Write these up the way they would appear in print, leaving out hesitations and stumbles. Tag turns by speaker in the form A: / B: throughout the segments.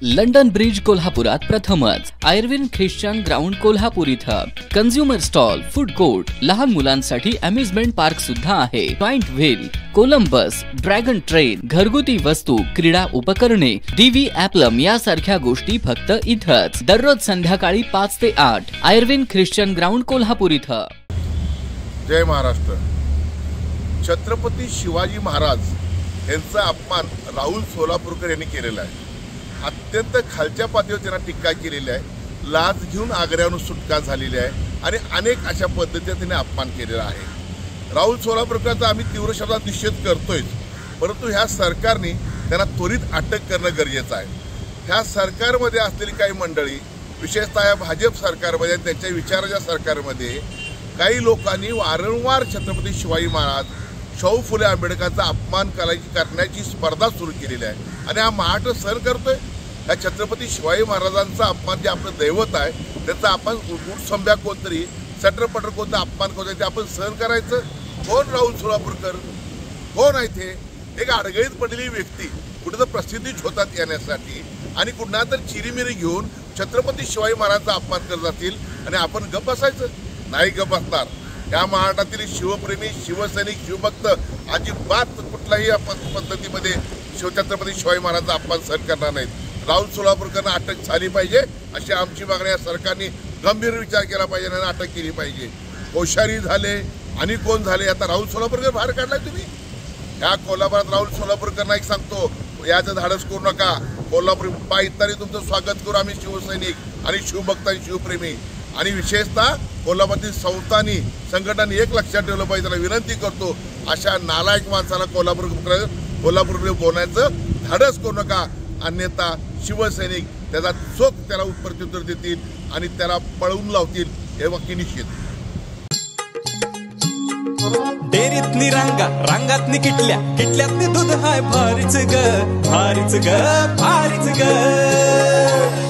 A: London bridge कोल्हापुरात प्रथमच Irwin Christian ground Kolhapur इथं कन्झ्युमर स्टॉल, फूड कोर्ट, लहान मुलांसाठी अम्युजमेंट पार्क सुद्धा आहे। Joint wheel, Columbus, dragon train, घरगुती वस्तू, क्रीडा उपकरणे, डीव्ही ॲप्लम यासारख्या गोष्टी फक्त इथंच। दररोज संध्याकाळी 5 ते 8 आयर्विन ख्रिश्चन ग्राउंड कोल्हापूर इथं।
B: जय महाराष्ट्र। छत्रपती शिवाजी महाराज यांचा अपमान राहुल सोलापूरकर यांनी केलेला आहे। अत्यंत खालच्या पातळीवर त्यांना टीका केलेली आहे। लाच घेऊन आग्र्यावरून सुटका झालेली आहे आणि अनेक अशा पद्धतीने त्यांनी अपमान केलेला आहे। राहुल सोलापूरकरचा आम्ही तीव्र शब्दात निषेध करतोय, परंतु ह्या सरकारने त्यांना त्वरित अटक करणं गरजेचं आहे। ह्या सरकारमध्ये असलेली काही मंडळी, विशेषतः या भाजप सरकारमध्ये, त्यांच्या विचाराच्या सरकारमध्ये काही लोकांनी वारंवार छत्रपती शिवाजी महाराज, शाहू फुले आंबेडकरांचा अपमान करण्याची स्पर्धा सुरू केलेली आहे आणि हा महाराष्ट्र सहन करतोय। या छत्रपती शिवाजी महाराजांचा अपमान, जे आपलं दैवत आहे, त्याचा आपण उठसंब्या कोणतरी, सटरपटर कोणता अपमान करतोय, ते आपण सहन करायचं? कोण राहुल सोलापूरकर? कोण आहे ते? एक अडगळीत पडलेली व्यक्ती, कुठं तर प्रसिद्धी शोधात येण्यासाठी आणि कुठला तर चिरीमिरी घेऊन छत्रपती शिवाजी महाराजांचा अपमान करत जातील आणि आपण गप्प बसायचं? नाही गप्प बसणार। या महाराष्ट्रातील शिवप्रेमी, शिवसैनिक, शिवभक्त अजिबात कुठल्याही पद्धतीमध्ये छत्रपती शिवाजी महाराजांचा अपमान सहन करणार नाहीत। राहुल सोलापूरकरांना अटक झाली पाहिजे अशी आमची मागणी आहे। सरकारने गंभीर विचार केला पाहिजे आणि अटक केली पाहिजे। कोश्यारी झाले आणि कोण झाले, आता राहुल सोलापूरकर बाहेर काढलाय तुम्ही। या कोल्हापुरात राहुल सोलापूरकरांना एक सांगतो, याचं धाडस करू नका। कोल्हापूर पायतानी तुमचं स्वागत करू आम्ही, शिवसैनिक आणि शिवभक्त आणि शिवप्रेमी, आणि विशेषतः कोल्हापुरातील संघटनांनी एक लक्षात ठेवलं पाहिजे। त्याला विनंती करतो, अशा नालायक माणसाला कोल्हापूरकडे बोलण्याचं धाडस करू नका, अन्यथा शिवसैनिक त्याचा चोख त्याला प्रत्युत्तर देतील आणि त्याला पळवून लावतील, हे वाक्य निश्चित।
C: डेरीतनी रांगातनी किटल्यातनी दूध हाय भारीच ग, भारीच ग, भारीच ग।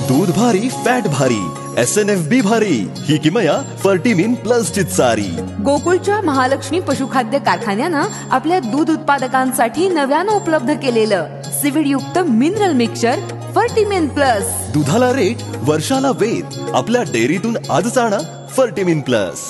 D: दूध भारी, फॅट भारी, SNFB भारी, ही किमया फर्टिमिन प्लस ची सारी।
E: गोकुळच्या महालक्ष्मी पशुखाद्य कारखान्यानं आपल्या दूध उत्पादकांसाठी नव्यानं उपलब्ध केलेलं सीवीड युक्त मिनरल मिक्सचर फर्टिमिन प्लस।
D: दुधाला रेट, वर्षाला वेध, आपल्या डेअरीतून आजच आणा फर्टिमिन प्लस।